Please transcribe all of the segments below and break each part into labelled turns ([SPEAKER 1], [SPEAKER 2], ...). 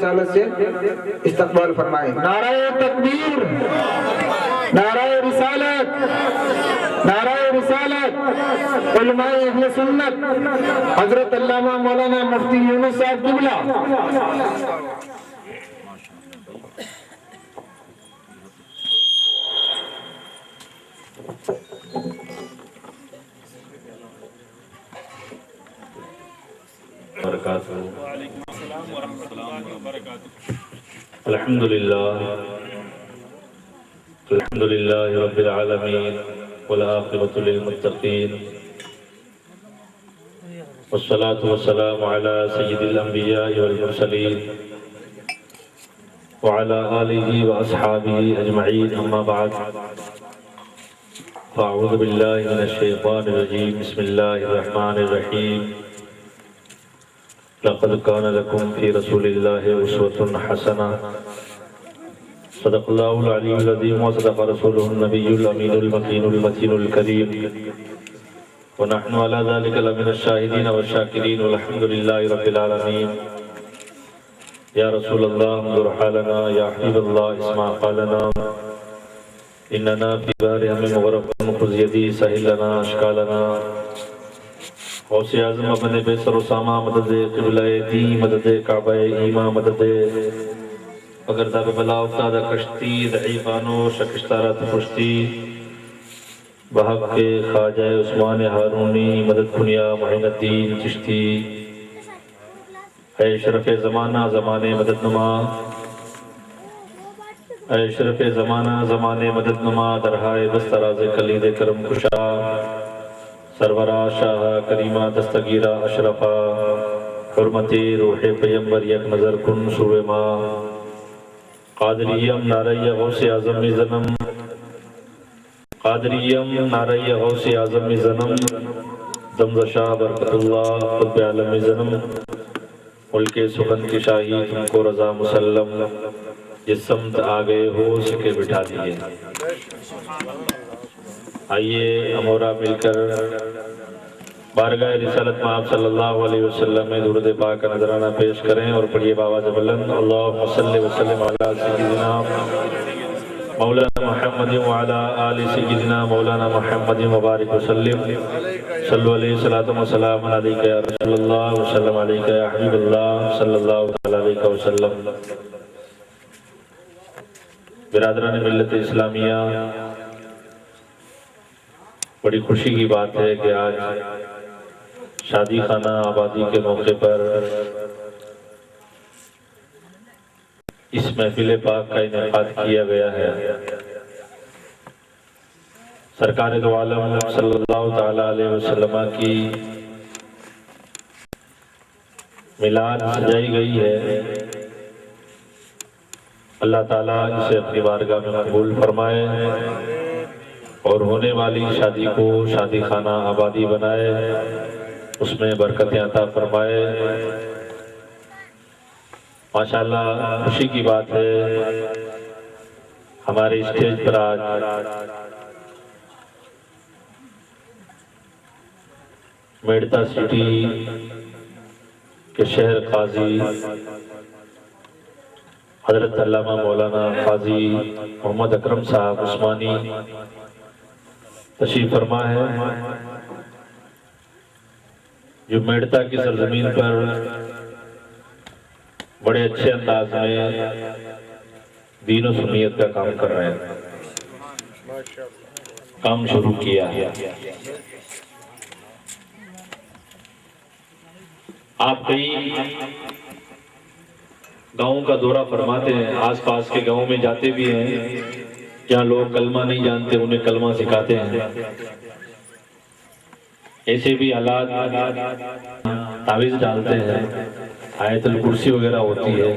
[SPEAKER 1] رسالت سے استقبال فرمائیں۔
[SPEAKER 2] نعرہ تکبیر، نعرہ رسالت، نعرہ رسالت، علماء اہل سنت حضرت علامہ مولانا مفتی یونس صاحب قبلہ۔
[SPEAKER 3] الحمدللہ رب العالمین والعاقبۃ للمتقین والصلاة والسلام علی سید الانبیاء والمرسلین وعلی آلہ واصحابہ اجمعین، اما بعد فاعوذ باللہ من الشیطان الرجیم، بسم اللہ الرحمن الرحیم۔ لقد كان لكم في رسول الله أسوة حسنة، صدق الله العلي العظيم وصدق رسوله النبي الأمين المكين المتين الكريم، ونحن على ذلك لمن الشاهدين والشاكرين، والحمد لله رب العالمين۔ يا رسول الله انظر حالنا، يا حبيب الله اسمع قالنا، إننا في بحر هم مغرق، خذ يدي سهل لنا أشكالنا۔ غوث اعظم ابن بیسر اسامہ مدد قبلہ دی، مدد کعبہ ایمہ، مدد اگر دا بلا افتاد کشتی ضعیفانو شکشتارات پشتی، بحق کے خواجہ عثمان ہارونی مدد کنیا معین الدین چشتی، اے شرف زمانہ زمانے مدد نما، اے شرف زمانہ زمانے مدد نما، درہائے دستراز کلید کرم کشا، سرورہ شاہ کریمہ دستگیرہ اشرفہ، حرمتی روح پیمبر یک نظر کن سوئے ماں، قادریم نعرہ غوث اعظم زنم، قادریم نعرہ غوث اعظم زنم، دمز شاہ برکت اللہ قطب عالم زنم، ملک سخن کی شاہی تم کو رضا مسلم، جس سمت آگئے ہو سکے بٹھا دیئے۔ آئیے ہمورا مل کر بارگاہ رسالت میں آپ صلی اللہ علیہ وسلم میں درود پاک کا نذرانہ پیش کریں اور پڑھیے بآواز بلند، اللہم صلی وسلم علی سیدنا مولانا محمد وعلی آل سیدنا مولانا محمد مبارک وسلم، صلو علیہ الصلاۃ والسلام علیکہ یا رسول اللہ وسلم علیکہ یا حبیب اللہ صلی اللہ علیہ وسلم۔ برادران ملت اسلامیہ، بڑی خوشی کی بات ہے کہ آج شادی خانہ آبادی کے موقع پر اس محفل پاک کا انعقاد کیا گیا ہے۔ سرکار دو عالم صلی اللہ تعالی علیہ وسلم کی میلاد سجائی گئی ہے، اللہ تعالیٰ اسے اپنی بارگاہ میں قبول فرمائے اور ہونے والی شادی کو شادی خانہ آبادی بنائے، اس میں برکتیں عطا فرمائے۔ ماشاءاللہ خوشی کی بات ہے ہمارے اسٹیج پر آج میڈتا سٹی کے شہر قاضی حضرت علامہ مولانا قاضی محمد اکرم صاحب عثمانی تشریف فرما ہے، جو میڈتا کی سرزمین پر بڑے اچھے انداز میں دین و سنیت کا کام کر رہے ہیں، کام شروع کیا ہے۔ آپ کئی گاؤں کا دورہ فرماتے ہیں، آس پاس کے گاؤں میں جاتے بھی ہیں، جہاں لوگ کلمہ نہیں جانتے انہیں کلمہ سکھاتے ہیں۔ ایسے بھی حالات تعویذ ڈالتے ہیں، آیت الکرسی وغیرہ ہوتی ہے،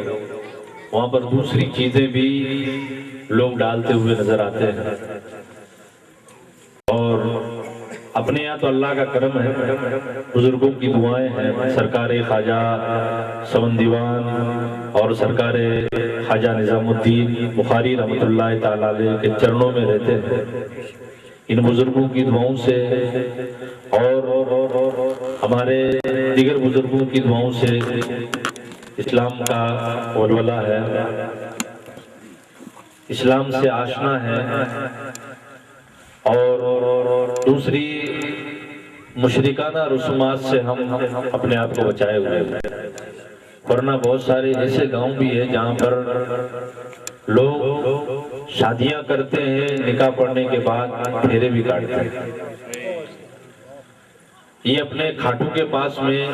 [SPEAKER 3] وہاں پر دوسری چیزیں بھی لوگ ڈالتے ہوئے نظر آتے ہیں، اور اپنے یہاں تو اللہ کا کرم ہے، بزرگوں کی دعائیں ہیں، سرکار خواجہ سمن دیوان اور سرکار خواجہ نظام الدین بخاری رحمۃ اللہ تعالی علیہ کے چرنوں میں رہتے ہیں۔ ان بزرگوں کی دعاؤں سے اور ہمارے دیگر بزرگوں کی دعاؤں سے اسلام کا ولولہ ہے، اسلام سے آشنا ہے، اور دوسری مشرکانہ رسومات سے ہم اپنے آپ کو بچائے ہوئے ہیں۔ ورنہ بہت سارے ایسے گاؤں بھی ہیں جہاں پر لوگ شادیاں کرتے ہیں، نکاح پڑھنے کے بعد پھیرے بھی کاٹتے ہیں۔ یہ اپنے کھاٹو کے پاس میں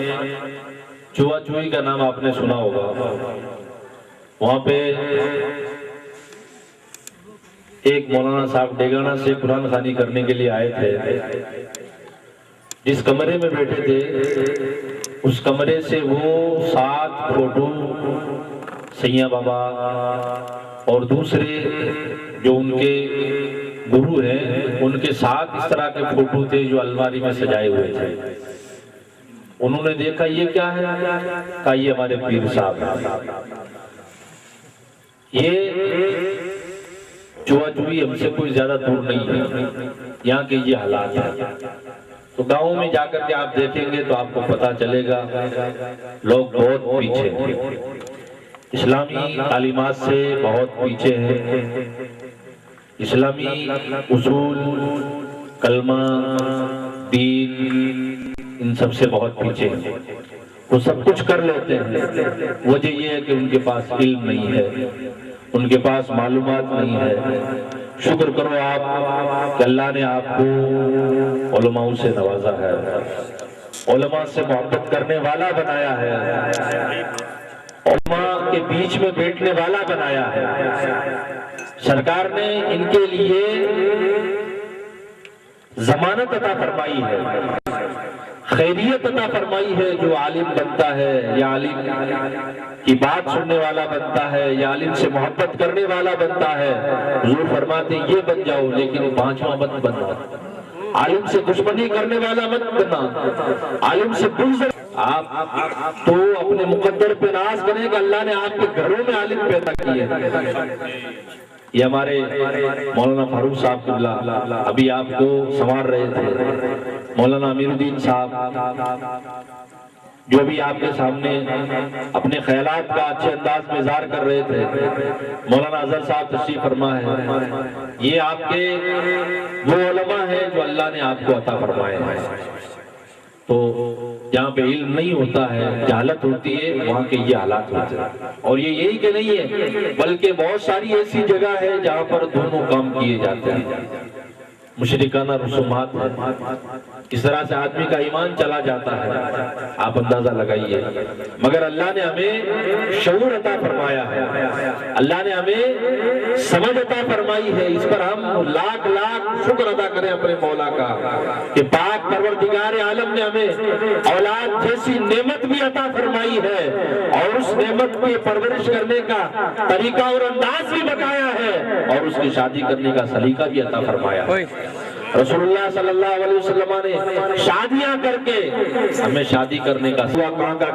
[SPEAKER 3] چوا چوئی کا نام آپ نے سنا ہوگا، وہاں پہ ایک مولانا صاحب ڈیگانا سے قرآن خوانی کرنے کے لیے آئے تھے۔ جس کمرے میں بیٹھے تھے اس کمرے سے وہ 7 فوٹو سیاں بابا اور دوسرے جو ان کے گرو ہیں ان کے 7 اس طرح کے فوٹو تھے جو الماری میں سجائے ہوئے تھے۔ انہوں نے دیکھا یہ کیا ہے؟ کہا یہ ہمارے پیر صاحب ہیں۔ یہ چوا چوئی ہم سے کوئی زیادہ دور نہیں ہے، یہاں کے یہ حالات ہیں۔ تو گاؤں میں جا کر کے آپ دیکھیں گے تو آپ کو پتا چلے گا لوگ بہت پیچھے ہیں، اسلامی تعلیمات سے بہت پیچھے ہیں، اسلامی اصول، کلمہ، دین، ان سب سے بہت پیچھے ہیں۔ وہ سب کچھ کر لیتے ہیں، وجہ یہ ہے کہ ان کے پاس علم نہیں ہے، ان کے پاس معلومات نہیں ہے۔ شکر کرو آپ کہ اللہ نے آپ کو علماء سے نوازا ہے، علماء سے محبت کرنے والا بنایا ہے، علماء کے بیچ میں بیٹھنے والا بنایا ہے۔ سرکار نے ان کے لیے ضمانت عطا فرمائی ہے، خیریت عطا فرمائی ہے۔ جو عالم بنتا ہے یا عالم کی بات سننے والا بنتا ہے یا عالم سے محبت کرنے والا بنتا ہے، حضور فرماتے ہیں یہ بن جاؤ، لیکن 5واں مت بننا، عالم سے دشمنی کرنے والا مت بننا، عالم سے بغض۔ آپ تو اپنے مقدر پہ ناز کریں کہ اللہ نے آپ کے گھروں میں عالم پیدا کیے۔ یہ ہمارے مولانا فاروق صاحب قبلہ ابھی آپ کو سنوار رہے تھے، مولانا امیر الدین صاحب جو بھی آپ کے سامنے اپنے خیالات کا اچھے انداز میں اظہار کر رہے تھے، مولانا اظہر صاحب تشریف فرما ہے۔ یہ آپ کے وہ علماء ہیں جو اللہ نے آپ کو عطا فرمائے ہیں۔ تو جہاں پہ علم نہیں ہوتا ہے، جہالت ہوتی ہے، وہاں کے یہ حالات ہوتے ہیں۔ اور یہ یہی کہ نہیں ہے بلکہ بہت ساری ایسی جگہ ہے جہاں پر دونوں کام کیے جاتے ہیں، مشرکانہ رسومات ہیں، اس طرح سے آدمی کا ایمان چلا جاتا ہے، آپ اندازہ لگائیے۔ مگر اللہ نے ہمیں شعور عطا فرمایا ہے، اللہ نے ہمیں سمجھ عطا فرمائی ہے، اس پر ہم لاکھ لاکھ شکر ادا کریں اپنے مولا کا کہ پاک پروردگار عالم نے ہمیں اولاد جیسی نعمت بھی عطا فرمائی ہے، اور اس نعمت کی پرورش کرنے کا طریقہ اور انداز بھی بتایا ہے، اور اس کی شادی کرنے کا سلیقہ بھی عطا فرمایا ہے۔ رسول اللہ صلی اللہ علیہ وسلم نے شادیاں کر کے ہمیں شادی کرنے کا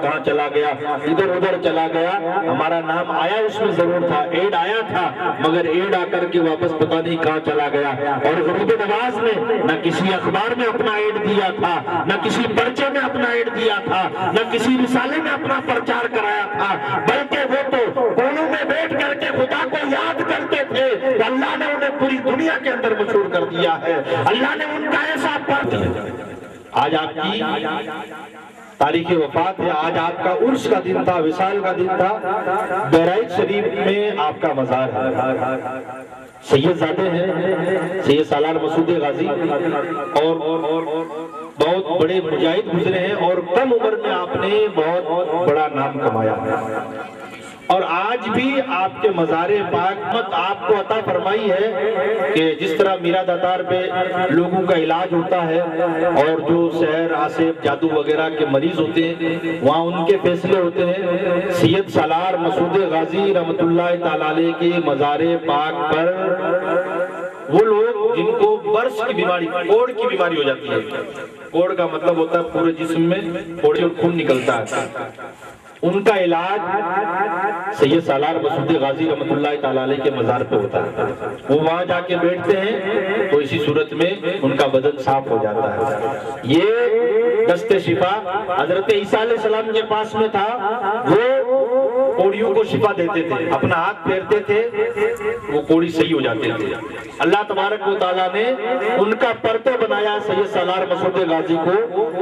[SPEAKER 3] کہاں چلا گیا، ادھر ادھر چلا گیا، ہمارا نام آیا اس میں ضرور تھا، ایڈ آیا تھا، مگر ایڈ آ کر کے واپس پتہ نہیں کہاں چلا گیا۔ اور غریب نواز نے نہ کسی اخبار میں اپنا ایڈ دیا تھا، نہ کسی پرچے میں اپنا ایڈ دیا تھا، نہ کسی رسالے میں اپنا پرچار کرایا تھا، بلکہ وہ تو کونوں میں بیٹھ کر کے خدا کو یاد کرتے تھے۔ اللہ نے انہیں پوری دنیا کے اندر مشہور کر دیا ہے، اللہ نے ان کا ایسا پرچہ۔ آج آپ کی تاریخ وفات ہے، آج آپ کا عرس کا دن تھا، وصال کا دن تھا، بہرائچ شریف میں آپ کا مزار ہے۔ سید زادے ہیں، سید سالار مسعود غازی، اور بہت بڑے مجاہد گزرے ہیں، اور کم عمر میں آپ نے بہت بڑا نام کمایا ہے۔ اور آج بھی آپ کے مزار پاک آپ کو عطا فرمائی ہے کہ جس طرح میرا دتار پہ لوگوں کا علاج ہوتا ہے، اور جو سحر، عاصف، جادو وغیرہ کے مریض ہوتے ہیں وہاں ان کے فیصلے ہوتے ہیں، سید سالار مسعود غازی رحمت اللہ تعالی علیہ کے مزار پاک پر وہ لوگ جن کو برس کی بیماری، کوڑ کی بیماری ہو جاتی ہے، کوڑ کا مطلب ہوتا ہے پورے جسم میں پھوڑی اور خون نکلتا ہے، ان کا علاج سید سالار مسعود غازی رحمت اللہ تعالی علیہ کے مزار پہ ہوتا ہے۔ وہ وہاں جا کے بیٹھتے ہیں تو اسی صورت میں ان کا بدن صاف ہو جاتا ہے۔ یہ دست شفا حضرت عیسیٰ علیہ السلام کے پاس میں تھا، وہ کوڑیوں کو شفا دیتے تھے، اپنا ہاتھ پھیرتے تھے وہ کوڑی صحیح ہو جاتے تھے۔ اللہ تبارک و تعالیٰ نے ان کا پرتو بنایا سید سالار مسعود غازی کو،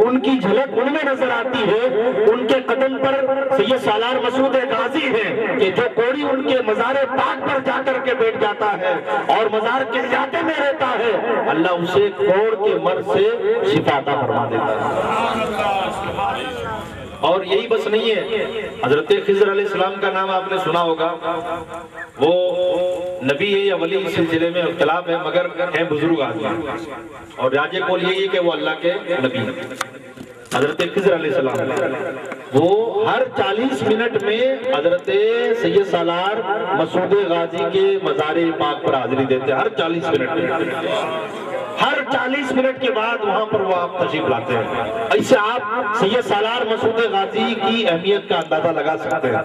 [SPEAKER 3] ان کی جھلک ان میں نظر آتی ہے، ان کے قدم پر سید سالار مسعود غازی ہے کہ جو کوڑی ان کے مزار پاک پر جا کر کے بیٹھ جاتا ہے اور مزار کے احاطے میں رہتا ہے، اللہ اسے کوڑ کے مرض سے شفا عطا فرما دیتا ہے۔ اور یہی بس نہیں ہے، حضرت خضر علیہ السلام کا نام آپ نے سنا ہوگا، وہ نبی ہے یا ولی اس سلسلے میں اختلاف ہے، مگر ہیں بزرگ آدمی، اور راجے قول یہی ہے کہ وہ اللہ کے نبی ہیں۔ حضرت خضر علیہ السلام وہ ہر 40 منٹ میں حضرت سید سالار مسعود غازی کے مزار پاک پر حاضری دیتے ہیں، ہر 40 منٹ میں، ہر 40 منٹ کے بعد وہاں پر وہ آپ تشریف لاتے ہیں۔ ایسے آپ سید سالار مسعود غازی کی اہمیت کا اندازہ لگا سکتے ہیں۔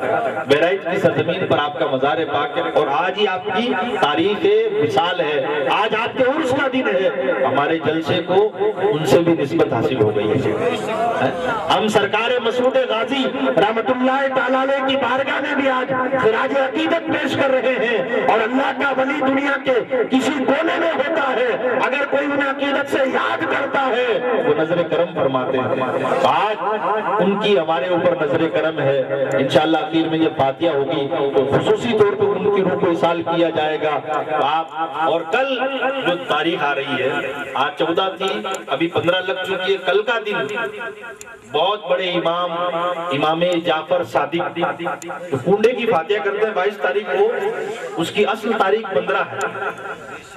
[SPEAKER 3] بہرائچ کی سرزمین پر آپ کا مزار پاک ہے، اور آج ہی آپ کی تاریخ مثال ہے، آج آپ کے عرس کا دن ہے، ہمارے جلسے کو ان سے بھی نسبت حاصل ہو گئی ہے۔ ہم سرکار مسعود غازی رحمت اللہ تعالیٰ علیہ کی بارگاہ میں بھی آج خراج عقیدت پیش کر رہے ہیں، اور اللہ کا ولی دنیا کے کسی کونے میں ہوتا ہے، اگر کوئی انہیں عقیدت سے یاد کرتا ہے وہ نظر کرم فرماتے ہیں۔ آج ان کی ہمارے اوپر نظر کرم ہے، انشاءاللہ اخیر میں یہ فاتحہ ہوگی تو خصوصی طور پر ان کی روح کو اصال کیا جائے گا۔ آپ اور کل جو تاریخ آ رہی ہے، آج 14 تھی، ابھی 15 لگ چکی ہے، کل کا دن بہت بڑے امام جعفر صادق جو کنڈے کی فاتحہ کرتے ہیں 22 تاریخ کو، اس کی اصل تاریخ 15 ہے۔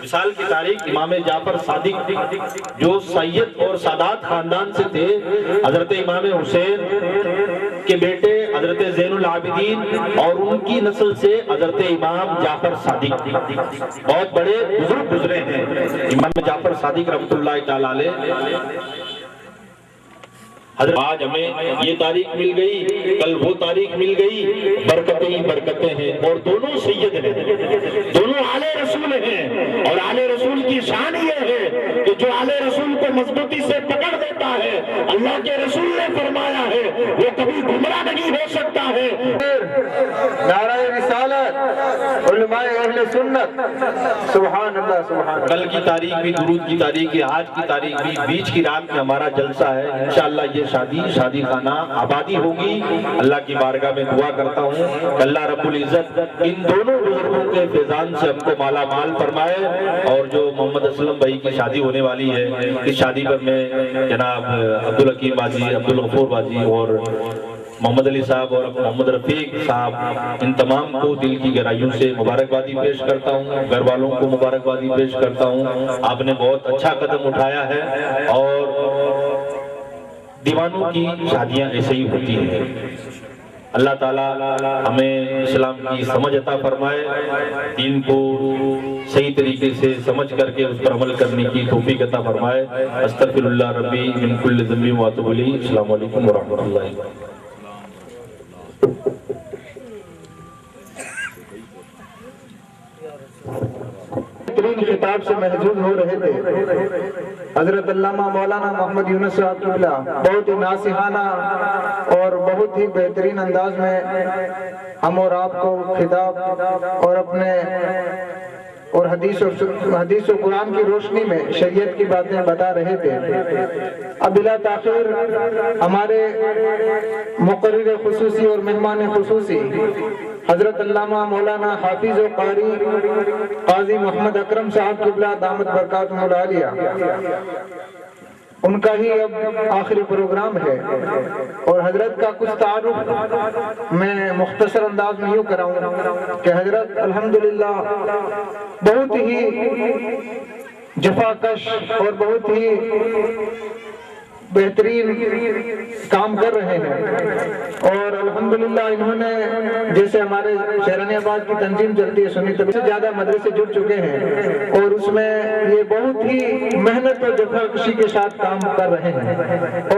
[SPEAKER 3] مثال کی تاریخ امام جعفر صادق جو سید اور سادات خاندان سے تھے، حضرت امام حسین کے بیٹے حضرت زین العابدین اور ان کی نسل سے حضرت امام جعفر صادق، بہت بڑے بزرگ گزرے ہیں امام جعفر صادق رحمت اللہ تعالیٰ علیہ۔ آج ہمیں یہ تاریخ مل گئی، کل وہ تاریخ مل گئی، برکتیں ہی برکتیں ہیں، اور دونوں سید ہیں، دونوں آل رسول ہیں، اور آل رسول کی شان یہ ہے کہ جو آل رسول کو مضبوطی سے پکڑ دیتا ہے، اللہ کے رسول نے فرمایا ہے وہ کبھی گمراہ نہیں ہو سکتا ہے۔
[SPEAKER 1] نعرہ رسالت، علماء اہل سنت، سبحان اللہ سبحان اللہ۔
[SPEAKER 3] کل کی تاریخ بھی درود کی تاریخ ہے، آج کی تاریخ بھی، بیچ کی رات میں ہمارا جلسہ ہے، انشاءاللہ یہ شادی خانہ آبادی ہوگی۔ اللہ کی بارگاہ میں دعا کرتا ہوں کہ اللہ رب العزت ان دونوں بزرگوں کے فیضان سے ہم کو مالا مال فرمائے، اور جو محمد اسلم بھائی کی شادی ہونے والی ہے، اس شادی پر میں جناب عبدالحکیم باجی، عبدالغفور باجی اور محمد علی صاحب اور محمد رفیق صاحب، ان تمام کو دل کی گہرائیوں سے مبارکبادی پیش کرتا ہوں، گھر والوں کو مبارکبادی پیش کرتا ہوں۔ آپ نے بہت اچھا قدم اٹھایا ہے، اور دیوانوں کی شادیاں ایسے ہی ہوتی ہیں۔ اللہ تعالیٰ ہمیں اسلام کی سمجھ عطا فرمائے، دین کو صحیح طریقے سے سمجھ کر کے اس پر عمل کرنے کی توفیق عطا فرمائے۔ استغفر اللہ ربی من کل ذنب واتوب الیہ۔ السلام علیکم ورحمۃ اللہ وبرکاتہ۔
[SPEAKER 1] خطاب سے محظوظ ہو رہے تھے حضرت علامہ مولانا محمد یونس صاحب قبلہ بہت ہی ناصحانہ اور بہت ہی بہترین انداز میں ہم اور آپ کو خطاب اور اپنے اور حدیث و قرآن کی روشنی میں شریعت کی باتیں بتا رہے تھے۔ اب بلا تاخیر ہمارے مقرر خصوصی اور مہمان خصوصی حضرت علامہ مولانا حافظ و قاری قاضی محمد اکرم صاحب قبلہ دامت برکاتہ العالیہ، ان کا ہی اب آخری پروگرام ہے، اور حضرت کا کچھ تعارف میں مختصر انداز میں یوں کراؤں کہ حضرت الحمدللہ بہت ہی جفاکش اور بہت ہی بہترین کام کر رہے ہیں، اور الحمدللہ انہوں نے جیسے ہمارے شہرانی آباد کی تنظیم چلتی ہے سنی طبیعت سے زیادہ مدرسے جڑ چکے ہیں، اور اس میں یہ بہت ہی محنت اور جفاکشی کے ساتھ کام کر رہے ہیں،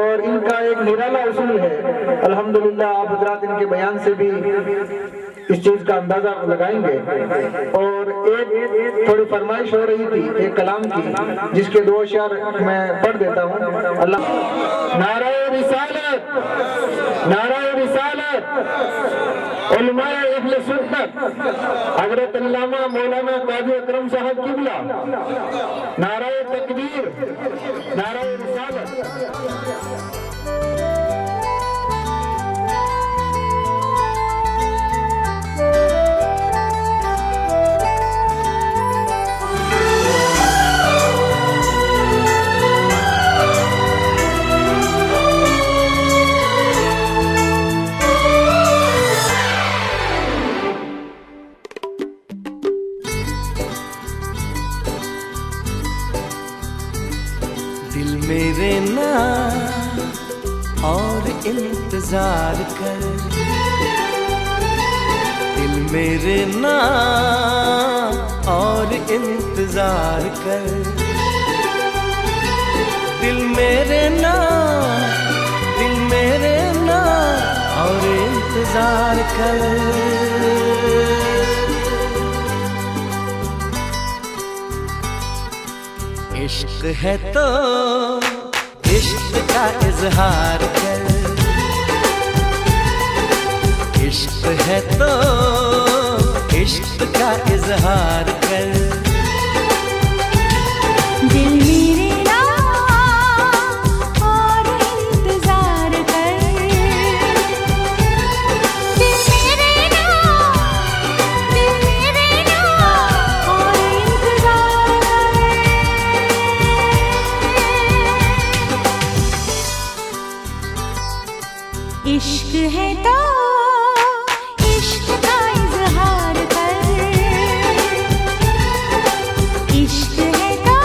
[SPEAKER 1] اور ان کا ایک نرالا اصول ہے۔ الحمدللہ آپ حضرات ان کے بیان سے بھی اس چیز کا اندازہ لگائیں گے، اور ایک تھوڑی فرمائش ہو رہی تھی ایک کلام کی جس کے 2 اشعار میں پڑھ دیتا ہوں۔ اللہ نعرہ رسالت، نعرہ رسالت،
[SPEAKER 2] علماء اہل سنت حضرت علامہ مولانا قاضی اکرم صاحب قبلہ، نعرہ تکبیر، نعرہ رسالت۔
[SPEAKER 4] دل میرے نا اور انتظار کر، دل میرے نا اور انتظار کر، دل میرے نا، دل میرے نا اور انتظار کر۔ عشق ہے تو عشق کا اظہار کر، عشق ہے تو عشق کا اظہار کر۔
[SPEAKER 5] دل میرے نا اور انتظار کر، دل میرے نا، دل میرے نا اور انتظار کر۔ عشق ہے تو عشق کا اظہار کر، عشق ہے تو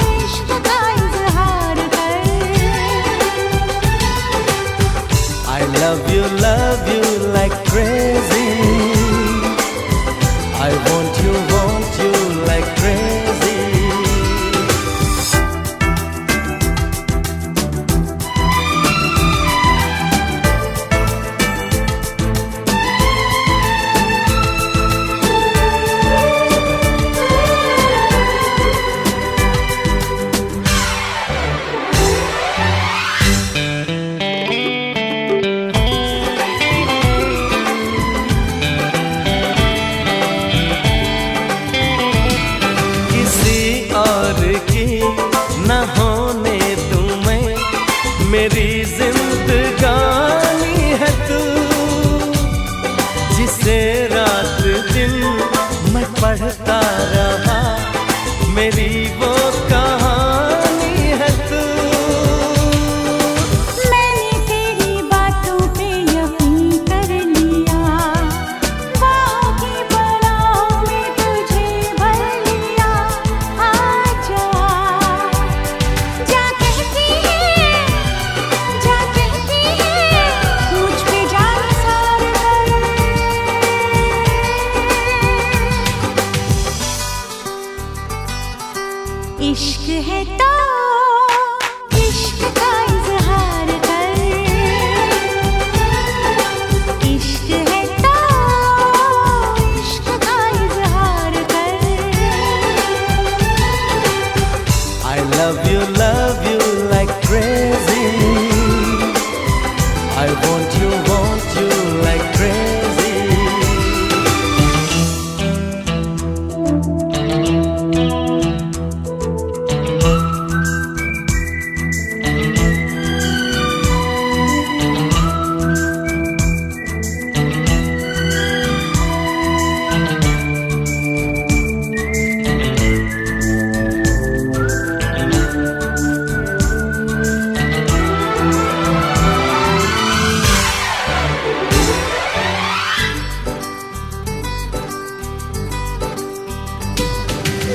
[SPEAKER 5] عشق کا اظہار کر۔
[SPEAKER 4] I love you like crazy. I want you like crazy. نہ ہونے دوں میں، میری زندگانی ہے تو، جسے رات دن میں پڑھتا رہا، میری وہ کہانی ہے تو۔
[SPEAKER 5] میں نے تیری باتوں پہ یقین کر لیا، باہوں کی بڑاؤں میں تجھے بھر لیا۔ آجا جا کہتی ہے، جا کہتی ہے مجھ پہ جان سار کر۔ عشق ہے تو عشق کا اظہار کر، عشق ہے تو عشق کا اظہار کر۔
[SPEAKER 4] I love you like crazy. I want you like crazy.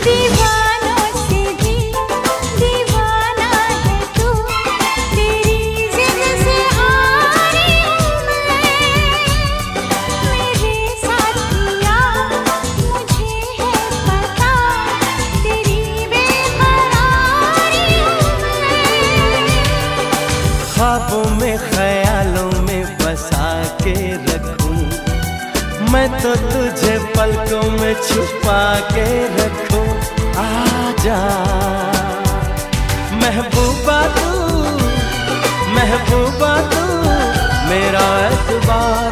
[SPEAKER 5] دیوانوں سے بھی دیوانہ ہے تو، تیری ضد سے آری ہوں میں۔ میرے ساتھیا مجھے ہے پتا، تیری بے قراری ہوں میں۔
[SPEAKER 4] خوابوں میں خیالوں میں بسا کے رکھوں، میں تو تجھے پلکوں میں چھپا کے رکھوں۔ آجا محبوبہ تو، محبوبہ تو میرا اعتبار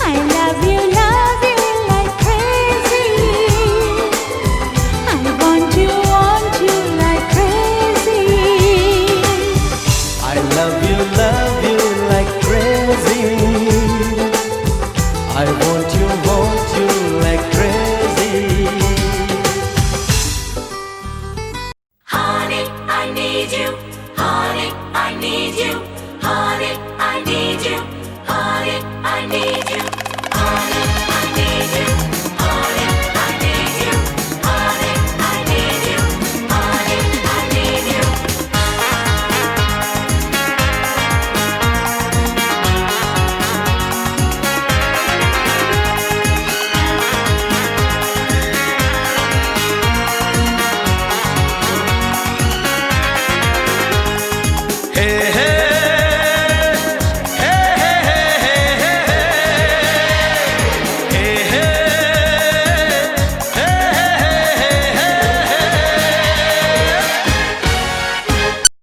[SPEAKER 5] I love you like crazy. I want you like crazy.
[SPEAKER 4] I love you like crazy. I want you like crazy.
[SPEAKER 6] Honey, I need you. Honey, I need you. Honey, I need you. Honey, I need you.